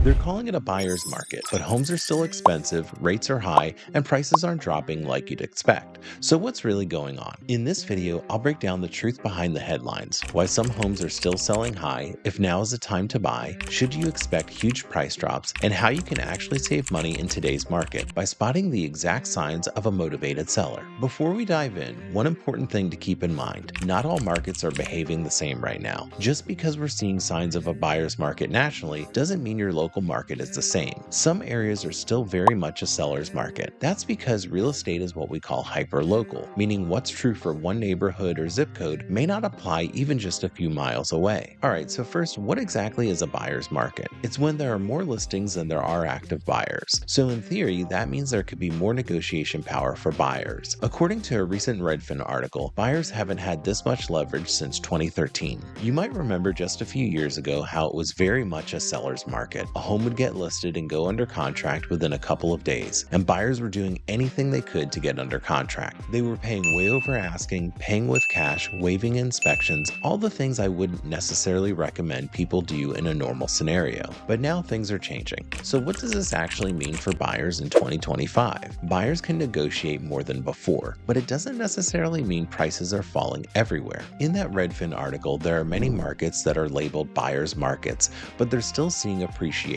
They're calling it a buyer's market, but homes are still expensive, rates are high, and prices aren't dropping like you'd expect. So what's really going on? In this video, I'll break down the truth behind the headlines, why some homes are still selling high, if now is the time to buy, should you expect huge price drops, and how you can actually save money in today's market by spotting the exact signs of a motivated seller. Before we dive in, one important thing to keep in mind: not all markets are behaving the same right now. Just because we're seeing signs of a buyer's market nationally doesn't mean your local market is the same. Some areas are still very much a seller's market. That's because real estate is what we call hyper-local, meaning what's true for one neighborhood or zip code may not apply even just a few miles away. Alright, so first, what exactly is a buyer's market? It's when there are more listings than there are active buyers. So in theory, that means there could be more negotiation power for buyers. According to a recent Redfin article, buyers haven't had this much leverage since 2013. You might remember just a few years ago how it was very much a seller's market. A home would get listed and go under contract within a couple of days, and buyers were doing anything they could to get under contract. They were paying way over asking, paying with cash, waiving inspections, all the things I wouldn't necessarily recommend people do in a normal scenario. But now things are changing. So what does this actually mean for buyers in 2025? Buyers can negotiate more than before, but it doesn't necessarily mean prices are falling everywhere. In that Redfin article, there are many markets that are labeled buyer's markets, but they're still seeing appreciation.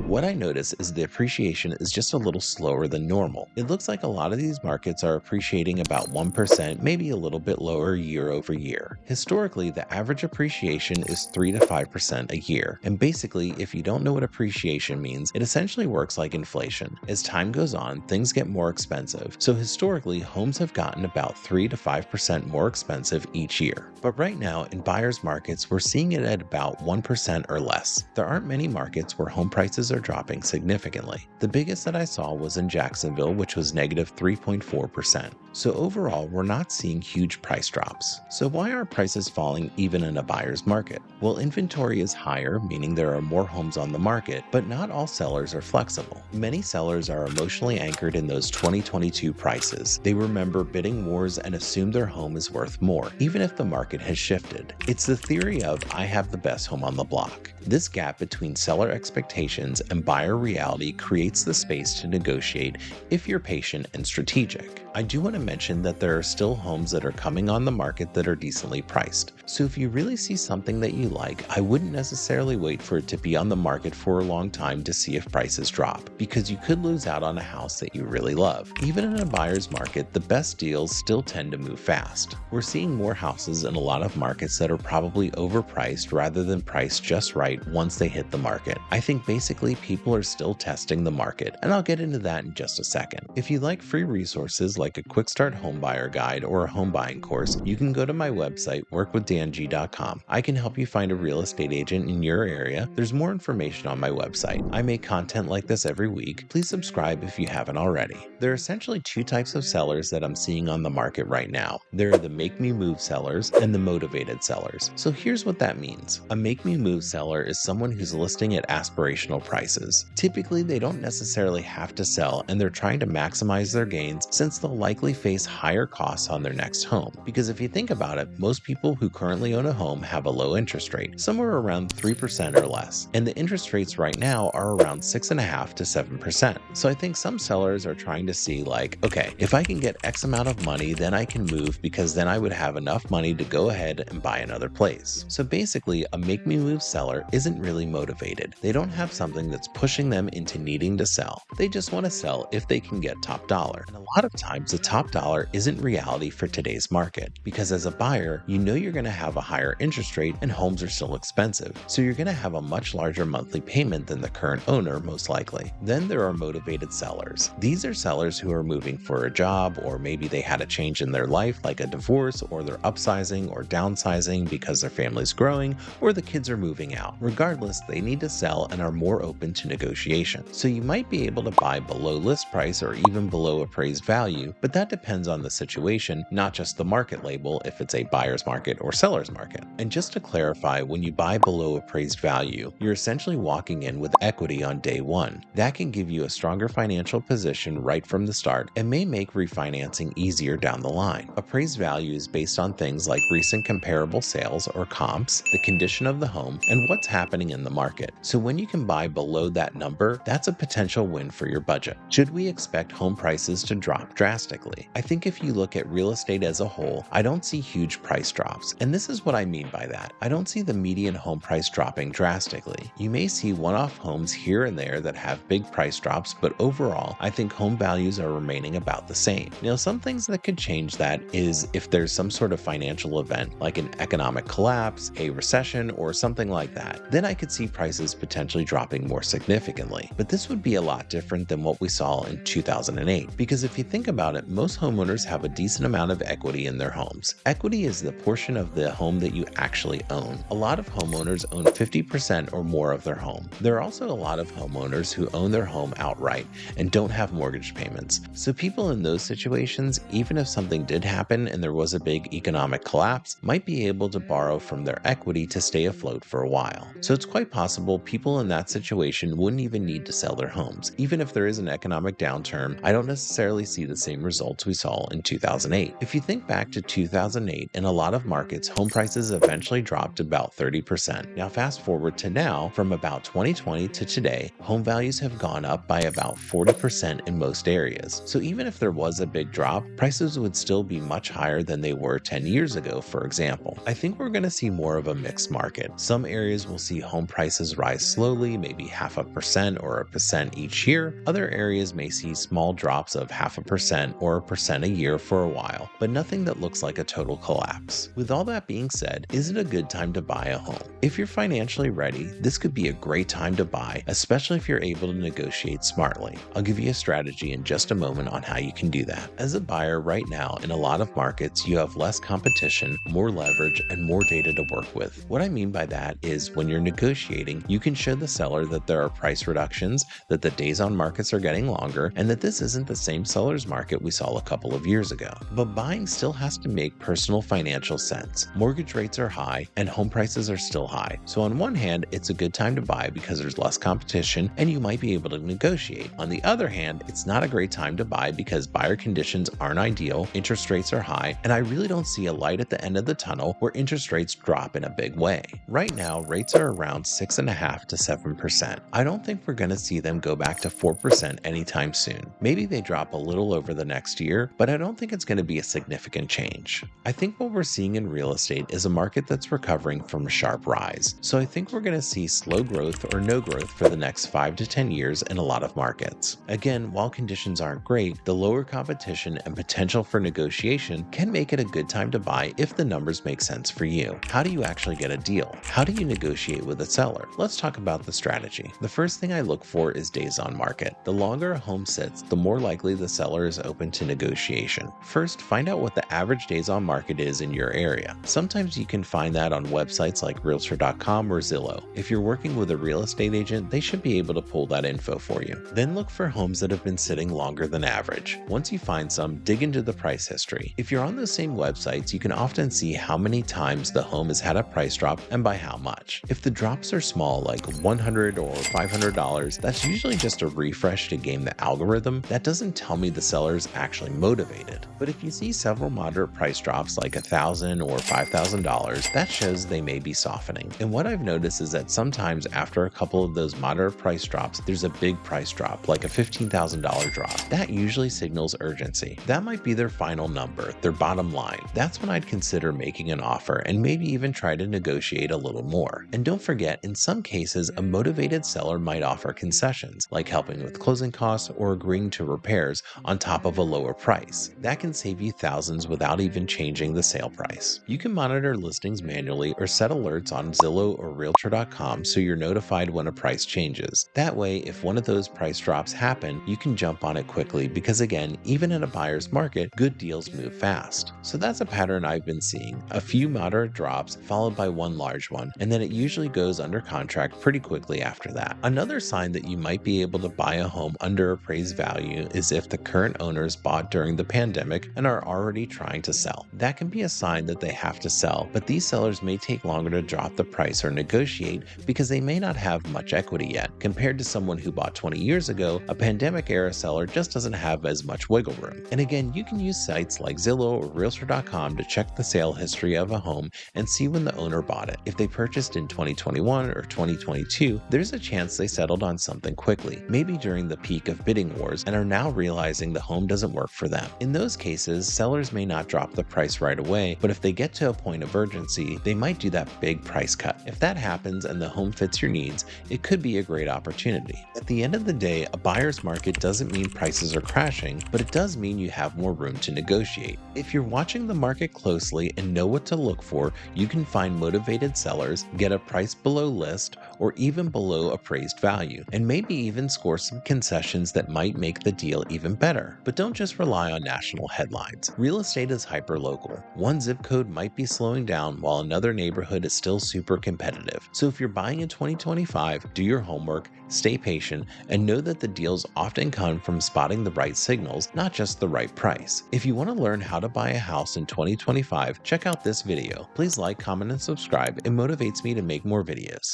What I notice is the appreciation is just a little slower than normal. It looks like a lot of these markets are appreciating about 1%, maybe a little bit lower year over year. Historically, the average appreciation is 3 to 5% a year. And basically, if you don't know what appreciation means, it essentially works like inflation. As time goes on, things get more expensive. So historically, homes have gotten about 3 to 5% more expensive each year. But right now, in buyer's markets, we're seeing it at about 1% or less. There aren't many markets where home prices are dropping significantly. The biggest that I saw was in Jacksonville, which was negative 3.4%. So overall, we're not seeing huge price drops. So why aren't prices falling even in a buyer's market? Well, inventory is higher, meaning there are more homes on the market, but not all sellers are flexible. Many sellers are emotionally anchored in those 2022 prices. They remember bidding wars and assume their home is worth more, even if the market has shifted. It's the theory of "I have the best home on the block." This gap between seller expectations and buyer reality creates the space to negotiate if you're patient and strategic. I do want to mention that there are still homes that are coming on the market that are decently priced. So if you really see something that you like, I wouldn't necessarily wait for it to be on the market for a long time to see if prices drop, because you could lose out on a house that you really love. Even in a buyer's market, the best deals still tend to move fast. We're seeing more houses in a lot of markets that are probably overpriced rather than priced just right once they hit the market. I think basically people are still testing the market, and I'll get into that in just a second. If you like free resources like a quick start homebuyer guide or a home buying course, you can go to my website, workwithdang.com. I can help you find a real estate agent in your area. There's more information on my website. I make content like this every week. Please subscribe if you haven't already. There are essentially two types of sellers that I'm seeing on the market right now. There are the make me move sellers and the motivated sellers. So here's what that means. A make me move seller is someone who's listing at aspirational prices. Typically, they don't necessarily have to sell, and they're trying to maximize their gains since they'll likely face higher costs on their next home. Because if you think about it, most people who currently own a home have a low interest rate, somewhere around 3% or less, and the interest rates right now are around 6.5% to 7%. So I think some sellers are trying to see like, okay, if I can get X amount of money, then I can move, because then I would have enough money to go ahead and buy another place. So basically, a make me move seller isn't really motivated. They don't have something that's pushing them into needing to sell. They just want to sell if they can get top dollar. And a lot of times the top dollar isn't reality for today's market, because as a buyer, you know you're going to have a higher interest rate and homes are still expensive. So you're going to have a much larger monthly payment than the current owner, most likely. Then there are motivated sellers. These are sellers who are moving for a job, or maybe they had a change in their life like a divorce, or they're upsizing or downsizing because their family's growing, or the kids are moving out. Regardless, they need to sell and are more open to negotiation. So you might be able to buy below list price or even below appraised value, value, but that depends on the situation, not just the market label if it's a buyer's market or seller's market. And just to clarify, when you buy below appraised value, you're essentially walking in with equity on day one. That can give you a stronger financial position right from the start and may make refinancing easier down the line. Appraised value is based on things like recent comparable sales or comps, the condition of the home, and what's happening in the market. So when you can buy below that number, that's a potential win for your budget. Should we expect home prices to drop drastically? I think if you look at real estate as a whole, I don't see huge price drops. And this is what I mean by that. I don't see the median home price dropping drastically. You may see one-off homes here and there that have big price drops, but overall, I think home values are remaining about the same. Now, some things that could change that is if there's some sort of financial event, like an economic collapse, a recession, or something like that. Then I could see prices potentially dropping more significantly. But this would be a lot different than what we saw in 2008, because if you think about it, most homeowners have a decent amount of equity in their homes. Equity is the portion of the home that you actually own. A lot of homeowners own 50% or more of their home. There are also a lot of homeowners who own their home outright and don't have mortgage payments. So people in those situations, even if something did happen and there was a big economic collapse, might be able to borrow from their equity to stay afloat for a while. So it's quite possible people in that situation wouldn't even need to sell their homes. Even if there is an economic downturn, I don't necessarily see the same results we saw in 2008. If you think back to 2008, in a lot of markets, home prices eventually dropped about 30%. Now fast forward to now, from about 2020 to today, home values have gone up by about 40% in most areas. So even if there was a big drop, prices would still be much higher than they were 10 years ago, for example. I think we're going to see more of a mixed market. Some areas will see home prices rise slowly, maybe 0.5% or 1% each year. Other areas may see small drops of 0.5% or 1% a year for a while, but nothing that looks like a total collapse. With all that being said, is it a good time to buy a home? If you're financially ready, this could be a great time to buy, especially if you're able to negotiate smartly. I'll give you a strategy in just a moment on how you can do that. As a buyer right now, in a lot of markets, you have less competition, more leverage, and more data to work with. What I mean by that is when you're negotiating, you can show the seller that there are price reductions, that the days on markets are getting longer, and that this isn't the same seller's market we saw a couple of years ago. But buying still has to make personal financial sense. Mortgage rates are high, and home prices are still high. So on one hand, it's a good time to buy because there's less competition, and you might be able to negotiate. On the other hand, it's not a great time to buy because buyer conditions aren't ideal, interest rates are high, and I really don't see a light at the end of the tunnel where interest rates drop in a big way. Right now, rates are around 6.5% to 7%. I don't think we're going to see them go back to 4% anytime soon. Maybe they drop a little over the next year, but I don't think it's going to be a significant change. I think what we're seeing in real estate is a market that's recovering from a sharp rise. So I think we're going to see slow growth or no growth for the next 5 to 10 years in a lot of markets. Again, while conditions aren't great, the lower competition and potential for negotiation can make it a good time to buy if the numbers make sense for you. How do you actually get a deal? How do you negotiate with a seller? Let's talk about the strategy. The first thing I look for is days on market. The longer a home sits, the more likely the seller is open to negotiation. First, find out what the average days on market is in your area. Sometimes you can find that on websites like realtor.com or Zillow. If you're working with a real estate agent, they should be able to pull that info for you. Then look for homes that have been sitting longer than average. Once you find some, dig into the price history. If you're on those same websites, you can often see how many times the home has had a price drop and by how much. If the drops are small, like $100 or $500, that's usually just a refresh to game the algorithm. That doesn't tell me the seller is actually motivated. But if you see several moderate price drops like $1,000 or $5,000, that shows they may be softening. And what I've noticed is that sometimes after a couple of those moderate price drops, there's a big price drop, like a $15,000 drop. That usually signals urgency. That might be their final number, their bottom line. That's when I'd consider making an offer and maybe even try to negotiate a little more. And don't forget, in some cases, a motivated seller might offer concessions, like helping with closing costs or agreeing to repairs on top of a lower price. That can save you thousands without even changing the sale price. You can monitor listings manually or set alerts on Zillow or realtor.com so you're notified when a price changes. That way, if one of those price drops happen, you can jump on it quickly because again, even in a buyer's market, good deals move fast. So that's a pattern I've been seeing. A few moderate drops followed by one large one, and then it usually goes under contract pretty quickly after that. Another sign that you might be able to buy a home under appraised value is if the current owner owners bought during the pandemic and are already trying to sell. That can be a sign that they have to sell, but these sellers may take longer to drop the price or negotiate because they may not have much equity yet. Compared to someone who bought 20 years ago, a pandemic-era seller just doesn't have as much wiggle room. And again, you can use sites like Zillow or realtor.com to check the sale history of a home and see when the owner bought it. If they purchased in 2021 or 2022, there's a chance they settled on something quickly, maybe during the peak of bidding wars, and are now realizing the home doesn't work for them. In those cases, sellers may not drop the price right away, but if they get to a point of urgency, they might do that big price cut. If that happens and the home fits your needs, it could be a great opportunity. At the end of the day, a buyer's market doesn't mean prices are crashing, but it does mean you have more room to negotiate. If you're watching the market closely and know what to look for, you can find motivated sellers, get a price below list, or even below appraised value, and maybe even score some concessions that might make the deal even better. But don't just rely on national headlines. Real estate is hyper-local. One zip code might be slowing down while another neighborhood is still super competitive. So if you're buying in 2025, do your homework, stay patient, and know that the deals often come from spotting the right signals, not just the right price. If you want to learn how to buy a house in 2025, check out this video. Please like, comment, and subscribe. It motivates me to make more videos.